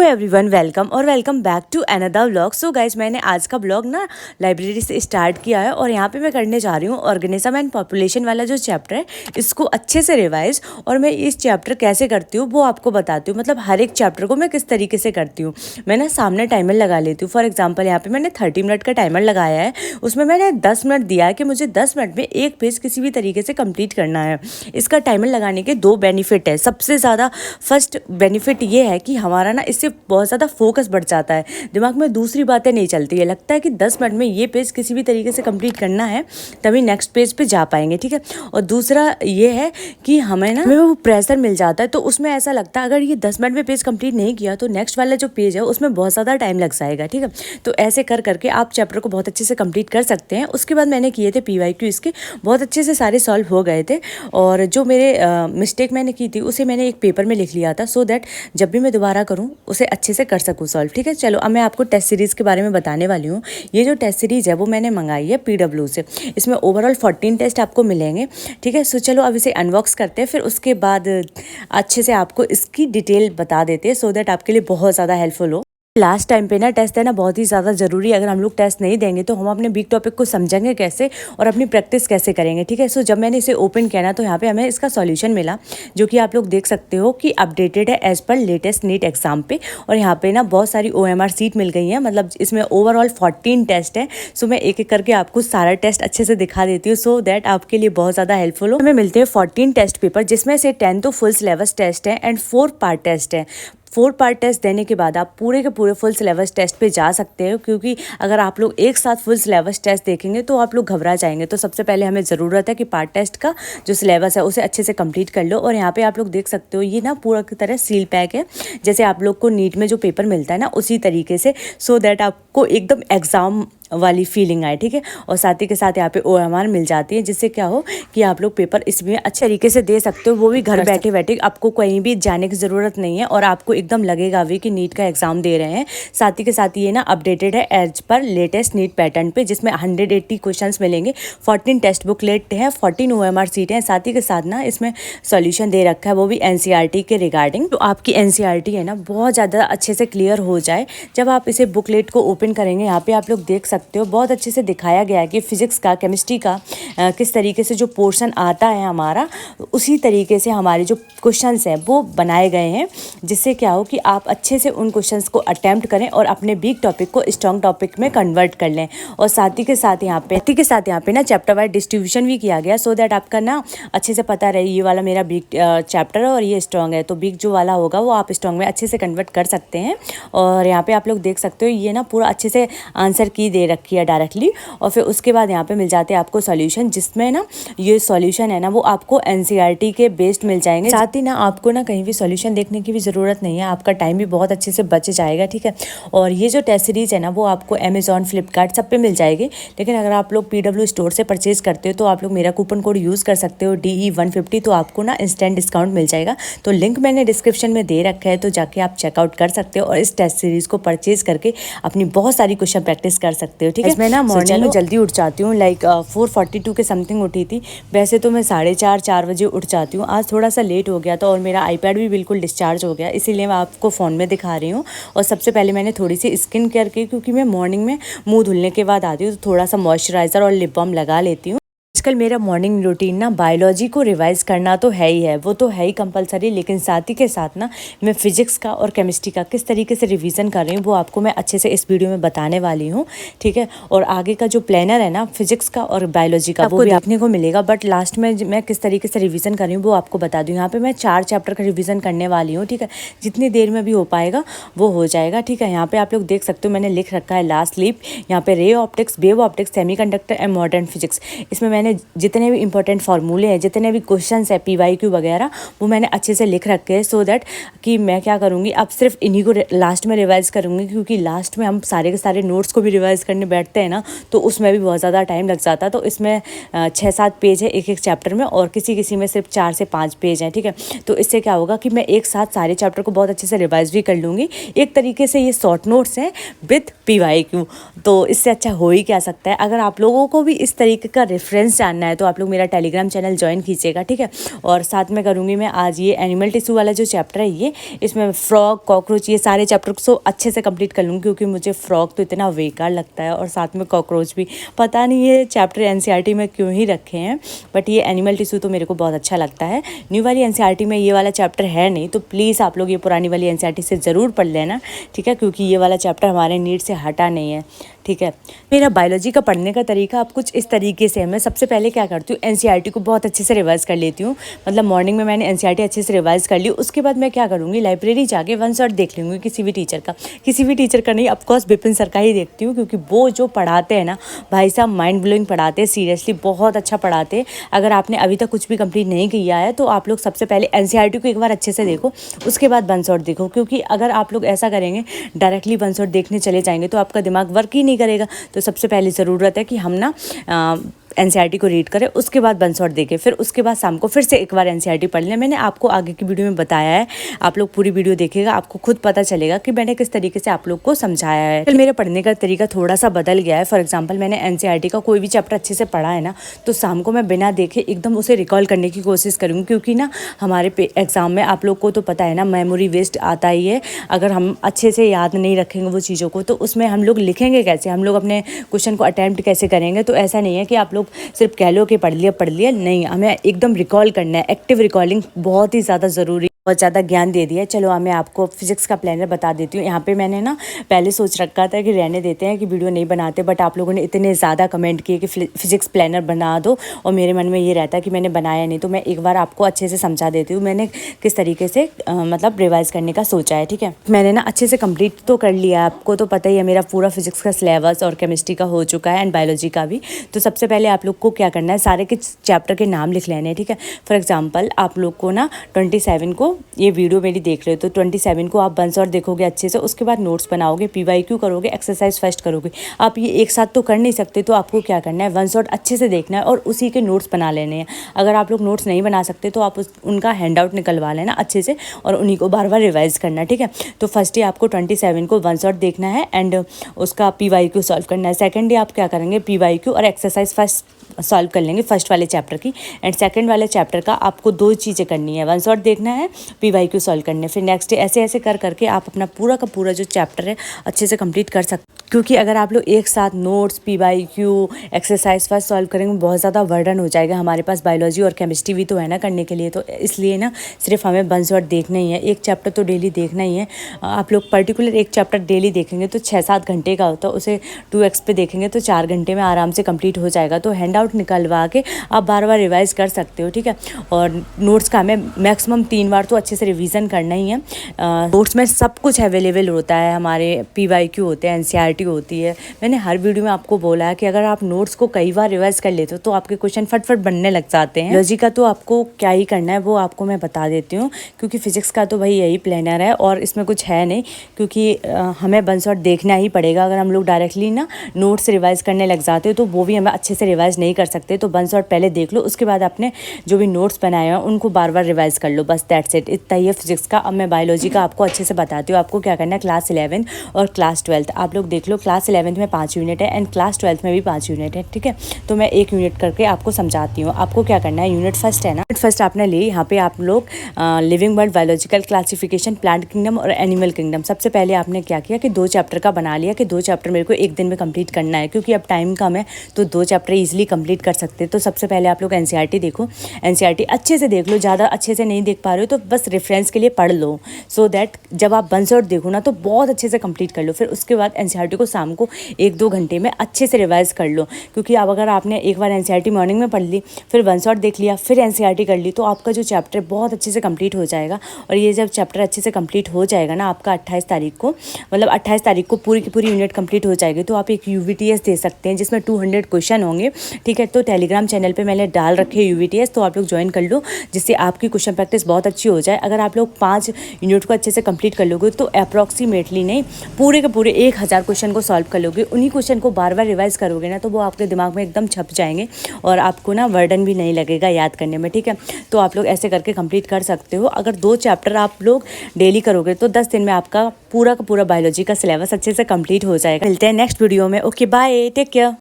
Everyone, welcome back to another vlog. So guys, मैंने आज का ब्लॉग ना लाइब्रेरी से स्टार्ट किया है और यहाँ पे मैं करने जा रही हूँ ऑर्गेनिज्म एंड पॉपुलेशन वाला जो चैप्टर है इसको अच्छे से रिवाइज। और मैं इस चैप्टर कैसे करती हूँ वो आपको बताती हूँ, मतलब हर एक चैप्टर को मैं किस तरीके से करती हूँ। मैं ना सामने टाइमर लगा लेती हूँ। फॉर एग्जाम्पल यहाँ पे मैंने 30 मिनट का टाइमर लगाया है, उसमें मैंने 10 मिनट दिया है कि मुझे 10 मिनट में एक पेज किसी भी तरीके से कंप्लीट करना है। इसका टाइमर लगाने के 2 बेनिफिट है। सबसे ज़्यादा फर्स्ट बेनिफिट ये है कि हमारा ना इससे बहुत ज़्यादा फोकस बढ़ जाता है, दिमाग में दूसरी बातें नहीं चलती है। लगता है कि 10 मिनट में ये पेज किसी भी तरीके से कंप्लीट करना है तभी नेक्स्ट पेज पे जा पाएंगे, ठीक है। और दूसरा ये है कि हमें ना वो प्रेशर मिल जाता है, तो उसमें ऐसा लगता है अगर ये 10 मिनट में पेज कंप्लीट नहीं किया तो नेक्स्ट वाला जो पेज है उसमें बहुत ज़्यादा टाइम लग जाएगा, ठीक है। तो ऐसे कर करके आप चैप्टर को बहुत अच्छे से कंप्लीट कर सकते हैं। उसके बाद मैंने किए थे PYQ, इसके बहुत अच्छे से सारे सॉल्व हो गए थे। और जो मेरे मिस्टेक मैंने की थी उसे मैंने एक पेपर में लिख लिया था, सो दैट जब भी मैं दोबारा करूँ उसे अच्छे से कर सकूँ सॉल्व, ठीक है। चलो अब मैं आपको टेस्ट सीरीज़ के बारे में बताने वाली हूँ। ये जो टेस्ट सीरीज़ है वो मैंने मंगाई है PW से। इसमें ओवरऑल 14 टेस्ट आपको मिलेंगे, ठीक है। सो चलो अब इसे अनबॉक्स करते हैं, फिर उसके बाद अच्छे से आपको इसकी डिटेल बता देते हैं, सो दैट आपके लिए बहुत ज़्यादा हेल्पफुल हो। लास्ट टाइम पे ना टेस्ट देना बहुत ही ज़्यादा ज़रूरी है। अगर हम लोग टेस्ट नहीं देंगे तो हम अपने बिग टॉपिक को समझेंगे कैसे और अपनी प्रैक्टिस कैसे करेंगे, ठीक है। सो जब मैंने इसे ओपन किया ना तो यहाँ पे हमें इसका सॉल्यूशन मिला, जो कि आप लोग देख सकते हो कि अपडेटेड है as per latest NEET exam पे। और यहाँ पे ना बहुत सारी OMR सीट मिल गई है, मतलब इसमें ओवरऑल 14 टेस्ट है। सो मैं एक एक करके आपको सारा टेस्ट अच्छे से दिखा देती हूँ, सो दैट आपके लिए बहुत ज़्यादा हेल्पफुल हो। हमें मिलते हैं 14 टेस्ट पेपर, जिसमें से 10 तो फुल सिलेबस टेस्ट है एंड 4 पार्ट टेस्ट है। 4 पार्ट टेस्ट देने के बाद आप पूरे के पूरे फुल सिलेबस टेस्ट पे जा सकते हो, क्योंकि अगर आप लोग एक साथ फुल सिलेबस टेस्ट देखेंगे तो आप लोग घबरा जाएंगे। तो सबसे पहले हमें ज़रूरत है कि पार्ट टेस्ट का जो सिलेबस है उसे अच्छे से कंप्लीट कर लो। और यहाँ पे आप लोग देख सकते हो ये ना पूरा की तरह सील पैक है, जैसे आप लोग को नीट में जो पेपर मिलता है ना उसी तरीके से, सो दैट आपको एकदम एग्ज़ाम वाली फीलिंग आए, ठीक है। और साथ ही के साथ यहाँ पे OMR मिल जाती है, जिससे क्या हो कि आप लोग पेपर इसमें अच्छे तरीके से दे सकते हो, वो भी घर बैठे बैठे। आपको कहीं भी जाने की ज़रूरत नहीं है और आपको एकदम लगेगा भी कि नीट का एग्जाम दे रहे हैं। साथ ही के साथ ये ना अपडेटेड है as per latest NEET pattern पे, जिसमें 180 क्वेश्चन मिलेंगे, 14 टेक्स्ट बुक लेट हैं, 14 OMR सीटें हैं। साथ ही के साथ ना इसमें सॉल्यूशन दे रखा है, वो भी NCERT के रिगार्डिंग। तो आपकी NCERT है ना बहुत ज़्यादा अच्छे से क्लियर हो जाए जब आप इसे बुकलेट को ओपन करेंगे। यहाँ पे आप लोग देख सकते हो बहुत अच्छे से दिखाया गया है कि फिजिक्स का, केमिस्ट्री का किस तरीके से जो पोर्शन आता है हमारा, उसी तरीके से हमारे जो क्वेश्चंस हैं वो बनाए गए हैं, जिससे क्या हो कि आप अच्छे से उन क्वेश्चंस को अटेम्प्ट करें और अपने वीक टॉपिक को स्ट्रॉन्ग टॉपिक में कन्वर्ट कर लें। और साथ ही के साथ यहाँ पे ना चैप्टर वाइज डिस्ट्रीब्यूशन भी किया गया, सो दैट आपका ना अच्छे से पता रहे ये वाला मेरा वीक चैप्टर है और ये स्ट्रॉन्ग है, तो वीक जो वाला होगा वो आप स्ट्रॉन्ग में अच्छे से कन्वर्ट कर सकते हैं। और यहाँ पे आप लोग देख सकते हो ये ना पूरा अच्छे से आंसर की दे रखी है डायरेक्टली। और फिर उसके बाद यहाँ पे मिल जाते हैं आपको सॉल्यूशन, जिसमें ना ये सॉल्यूशन है ना वो आपको NCERT के बेस्ड मिल जाएंगे। साथ ही ना आपको ना कहीं भी सॉल्यूशन देखने की भी ज़रूरत नहीं है, आपका टाइम भी बहुत अच्छे से बच जाएगा, ठीक है। और ये जो टेस्ट सीरीज़ है ना वो आपको Amazon, फ्लिपकार्ट सब पे मिल जाएगी। लेकिन अगर आप लोग PW स्टोर से परचेज करते हो तो आप लोग मेरा कूपन कोड यूज़ कर सकते हो DE150, तो आपको ना इंस्टेंट डिस्काउंट मिल जाएगा। तो लिंक मैंने डिस्क्रिप्शन में दे रखा है, तो जाके आप चेकआउट कर सकते हो और इस टेस्ट सीरीज़ को परचेज करके अपनी बहुत सारी क्वेश्चन प्रैक्टिस कर सकते हो, ठीक है। मैं ना मॉर्निंग में जल्दी उठ जाती हूँ, लाइक 4:42 के समथिंग उठी थी। वैसे तो मैं 4:30 बजे उठ जाती हूँ, आज थोड़ा सा लेट हो गया था और मेरा iPad भी बिल्कुल डिस्चार्ज हो गया, इसीलिए मैं आपको फ़ोन में दिखा रही हूँ। और सबसे पहले मैंने थोड़ी सी स्किन केयर की, क्योंकि मैं मॉर्निंग में मुँह धुलने के बाद आती हूँ तो थोड़ा सा मॉइस्चराइज़र और लिप बाम लगा लेती हूँ। आजकल मेरा मॉर्निंग रूटीन ना बायोलॉजी को रिवाइज करना तो है ही है, वो तो है ही कंपलसरी, लेकिन साथ ही के साथ ना मैं फिजिक्स का और केमिस्ट्री का किस तरीके से रिवीजन कर रही हूँ वो आपको मैं अच्छे से इस वीडियो में बताने वाली हूँ, ठीक है। और आगे का जो प्लानर है ना फिजिक्स का और बायोलॉजी का वो भी देखने को मिलेगा, बट लास्ट में मैं किस तरीके से रिवीजन कर रही हूँ वो आपको बता दूँ। यहाँ पर मैं 4 चैप्टर का रिविज़न करने वाली हूँ, ठीक है। जितनी देर में भी हो पाएगा वो हो जाएगा, ठीक है। यहाँ पर आप लोग देख सकते हो मैंने लिख रखा है लास्ट स्लीप, यहाँ पे ray optics, wave optics, semiconductor and modern physics. इसमें मैंने जितने भी इंपॉर्टेंट फार्मूले हैं, जितने भी क्वेश्चंस है PYQ वगैरह, वो मैंने अच्छे से लिख रखे हैं, सो दैट कि मैं क्या करूँगी अब सिर्फ इन्हीं को लास्ट में रिवाइज़ करूँगी, क्योंकि लास्ट में हम सारे के सारे नोट्स को भी रिवाइज़ करने बैठते हैं ना तो उसमें भी बहुत ज़्यादा टाइम लग जाता है। तो इसमें 6-7 पेज है एक एक चैप्टर में, और किसी में सिर्फ 4 से 5 पेज हैं, ठीक है। तो इससे क्या होगा कि मैं एक साथ सारे चैप्टर को बहुत अच्छे से रिवाइज़ भी कर लूँगी। एक तरीके से ये शॉर्ट नोट्स हैं विथ PYQ, तो इससे अच्छा हो ही क्या सकता है। अगर आप लोगों को भी इस तरीके का रेफरेंस से जानना है तो आप लोग मेरा टेलीग्राम चैनल ज्वाइन कीजिएगा, ठीक है। और साथ में करूँगी मैं आज ये एनिमल टिश्यू वाला जो चैप्टर है ये, इसमें फ्रॉग, कॉकरोच, ये सारे चैप्टर को अच्छे से कंप्लीट कर लूँगी, क्योंकि मुझे फ्रॉग तो इतना बेकार लगता है और साथ में कॉकरोच भी, पता नहीं ये चैप्टर एनसीईआरटी में क्यों ही रखे हैं, बट ये एनिमल टिश्यू तो मेरे को बहुत अच्छा लगता है। न्यू वाली एनसीईआरटी में ये वाला चैप्टर है नहीं, तो प्लीज़ आप लोग ये पुरानी वाली एनसीईआरटी से ज़रूर पढ़ लेना, ठीक है, क्योंकि ये वाला चैप्टर हमारे नीड से हटा नहीं है, ठीक है। मेरा बायोलॉजी का पढ़ने का तरीका अब कुछ इस तरीके से है। मैं सबसे पहले क्या करती हूँ, एनसीईआरटी को बहुत अच्छे से रिवाइज़ कर लेती हूँ, मतलब मॉर्निंग में मैंने एनसीईआरटी अच्छे से रिवाइज़ कर ली। उसके बाद मैं क्या करूँगी, लाइब्रेरी जाके वन शॉट देख लूँगी किसी भी टीचर का नहीं, ऑफकोर्स विपिन सर का ही देखती हूँ, क्योंकि वो जो पढ़ाते हैं ना भाई साहब, माइंड ब्लोइंग पढ़ाते हैं, सीरियसली बहुत अच्छा पढ़ाते हैं। अगर आपने अभी तक कुछ भी कंप्लीट नहीं किया है तो आप लोग सबसे पहले एनसीईआरटी को एक बार अच्छे से देखो, उसके बाद वन शॉट देखो, क्योंकि अगर आप लोग ऐसा करेंगे डायरेक्टली वन शॉट देखने चले जाएंगे तो आपका दिमाग वर्क ही नहीं करेगा। तो सबसे पहले ज़रूरत है कि हम ना एनसीईआरटी को रीड करें, उसके बाद वन शॉट देखें, फिर उसके बाद शाम को फिर से एक बार एनसीईआरटी पढ़ लें। मैंने आपको आगे की वीडियो में बताया है, आप लोग पूरी वीडियो देखिएगा, आपको खुद पता चलेगा कि मैंने किस तरीके से आप लोग को समझाया है। फिर मेरे पढ़ने का तरीका थोड़ा सा बदल गया है। फॉर एग्जाम्पल, मैंने एनसीईआरटी का कोई भी चैप्टर अच्छे से पढ़ा है ना, तो शाम को मैं बिना देखे एकदम उसे रिकॉल करने की कोशिश करूँगी, क्योंकि ना हमारे एग्जाम में आप लोग को तो पता है ना, मेमोरी वेस्ट आता ही है। अगर हम अच्छे से याद नहीं रखेंगे वो चीज़ों को, तो उसमें हम लोग लिखेंगे कैसे, हम लोग अपने क्वेश्चन को अटैम्प्ट कैसे करेंगे। तो ऐसा नहीं है कि आप लोग सिर्फ कह लो कि पढ़ लिया, नहीं, हमें एकदम रिकॉल करना है। एक्टिव रिकॉलिंग बहुत ही ज़्यादा ज़रूरी, बहुत ज़्यादा ज्ञान दे दिया है। चलो मैं आपको फिजिक्स का प्लानर बता देती हूँ। यहाँ पे मैंने ना पहले सोच रखा था कि रहने देते हैं, कि वीडियो नहीं बनाते, बट आप लोगों ने इतने ज़्यादा कमेंट किए कि फिजिक्स प्लानर बना दो, और मेरे मन में ये रहता है कि मैंने बनाया नहीं, तो मैं एक बार आपको अच्छे से समझा देती हूँ मैंने किस तरीके से मतलब रिवाइज़ करने का सोचा है, ठीक है। मैंने ना अच्छे से कंप्लीट तो कर लिया, आपको तो पता ही है मेरा पूरा फिजिक्स का सिलेबस और केमिस्ट्री का हो चुका है, एंड बायोलॉजी का भी। तो सबसे पहले आप लोग को क्या करना है, सारे के चैप्टर के नाम लिख लेने हैं, ठीक है। फॉर एग्जाम्पल, आप लोग को ना 27 को, ये वीडियो मेरी देख रहे हो तो 27 को आप वन शॉट देखोगे अच्छे से, उसके बाद नोट्स बनाओगे, पीवाईक्यू करोगे, एक्सरसाइज फर्स्ट करोगे। आप ये एक साथ तो कर नहीं सकते, तो आपको क्या करना है, वन शॉट अच्छे से देखना है और उसी के नोट्स बना लेने हैं। अगर आप लोग नोट्स नहीं बना सकते तो आप उनका हैंड आउट निकलवा लेना अच्छे से, और उन्हीं को बार बार रिवाइज करना, ठीक है। तो फर्स्ट डे आपको 27 को वन शॉट देखना है एंड उसका पीवाईक्यू सॉल्व करना है। सेकंड डे आप क्या करेंगे, पीवाईक्यू और एक्सरसाइज फर्स्ट सॉल्व कर लेंगे फर्स्ट वाले चैप्टर की, एंड सेकंड वाले चैप्टर का आपको 2 चीज़ें करनी है, वन शॉट देखना है, पीवाईक्यू सॉल्व करने। फिर नेक्स्ट डे ऐसे ऐसे कर करके आप अपना पूरा का पूरा जो चैप्टर है अच्छे से कंप्लीट कर सकते, क्योंकि अगर आप लोग एक साथ notes, PYQ, exercise first solve करेंगे बहुत ज़्यादा बर्डन हो जाएगा। हमारे पास बायोलॉजी और केमिस्ट्री भी तो है ना करने के लिए, तो इसलिए ना सिर्फ हमें वन शॉट देखना ही है, एक चैप्टर तो डेली देखना ही है। आप लोग पर्टिकुलर एक चैप्टर डेली देखेंगे तो 6-7 घंटे का होता है, उसे 2x पे देखेंगे तो 4 घंटे में आराम से कंप्लीट हो जाएगा। तो हैंड आउट निकलवा के आप बार बार रिवाइज़ कर सकते हो, ठीक है। और नोट्स का हमें मैक्सिमम 3 बार तो अच्छे से रिवीजन करना ही है। नोट्स में सब कुछ अवेलेबल होता है, हमारे पीवाईक्यू होते हैं, एनसीईआरटी होती है। मैंने हर वीडियो में आपको बोला है कि अगर आप नोट्स को कई बार रिवाइज कर लेते हो तो आपके क्वेश्चन फटफट बनने लग जाते हैं। लॉजी का तो आपको क्या ही करना है वो आपको मैं बता देती हूँ, क्योंकि फिजिक्स का तो भाई यही प्लानर है और इसमें कुछ है नहीं, क्योंकि हमें वन शॉट देखना ही पड़ेगा। अगर हम लोग डायरेक्टली ना नोट्स रिवाइज करने लग जाते हो तो वो भी हमें अच्छे से रिवाइज नहीं कर सकते। तो वन शॉट पहले देख लो, उसके बाद आपने जो भी नोट्स बनाए हैं उनको बार बार रिवाइज कर लो, बस दैट्स इट। इतना ही है फिजिक्स का। अब मैं बायोलॉजी का आपको अच्छे से बताती हूँ। आपको क्या करना है, क्लास 11 और क्लास 12 आप लोग देख लो। क्लास 11 में 5 यूनिट है एंड क्लास 12 में भी 5 यूनिट है, ठीक है। तो मैं एक यूनिट करके आपको समझाती हूँ। आपको क्या करना है, यूनिट फर्स्ट है ना, यूनिट फर्स्ट आपने ली। यहाँ पे आप लोग living world, biological classification, plant kingdom और एनिमल किंगडम। सबसे पहले आपने क्या किया कि 2 चैप्टर का बना लिया कि 2 चैप्टर मेरे को एक दिन में कंप्लीट करना है, क्योंकि अब टाइम कम है तो 2 चैप्टर ईजिली कंप्लीट कर सकते हैं। तो सबसे पहले आप लोग एनसीईआरटी देखो, एनसीईआरटी अच्छे से देख लो। ज़्यादा अच्छे से नहीं देख पा रहे हो तो बस रेफरेंस के लिए पढ़ लो, सो दैट जब आप वन शॉट देखो ना तो बहुत अच्छे से कंप्लीट कर लो। फिर उसके बाद एनसीईआरटी को शाम को 1-2 घंटे में अच्छे से रिवाइज कर लो, क्योंकि अब अगर आपने एक बार एनसीईआरटी मॉर्निंग में पढ़ ली, फिर वन शॉट देख लिया, फिर एनसीईआरटी कर ली, तो आपका जो चैप्टर बहुत अच्छे से कंप्लीट हो जाएगा। और ये जब चैप्टर अच्छे से कंप्लीट हो जाएगा ना आपका 28 तारीख को, मतलब 28 तारीख को पूरी की पूरी यूनिट कंप्लीट हो जाएगी, तो आप एक यूवीटीएस दे सकते हैं जिसमें 200 क्वेश्चन होंगे, ठीक है। तो टेलीग्राम चैनल पर मैंने डाल रखे यूवीटीएस, तो आप लोग ज्वाइन कर लो, जिससे आपकी क्वेश्चन प्रैक्टिस बहुत अच्छी हो जाए। अगर आप लोग 5 यूनिट को अच्छे से कंप्लीट कर लोगे तो अप्रॉक्सीमेटली नहीं, पूरे के पूरे 1000 क्वेश्चन को सॉल्व कर लोगे। उन्हीं क्वेश्चन को बार बार रिवाइज करोगे ना तो वो आपके दिमाग में एकदम छप जाएंगे और आपको ना बर्डन भी नहीं लगेगा याद करने में, ठीक है। तो आप लोग ऐसे करके कंप्लीट कर सकते हो। अगर 2 चैप्टर आप लोग डेली करोगे तो 10 दिन में आपका पूरा का पूरा बायोलॉजी का सिलेबस अच्छे से कंप्लीट हो जाएगा। मिलते हैं नेक्स्ट वीडियो में। Okay bye, take care.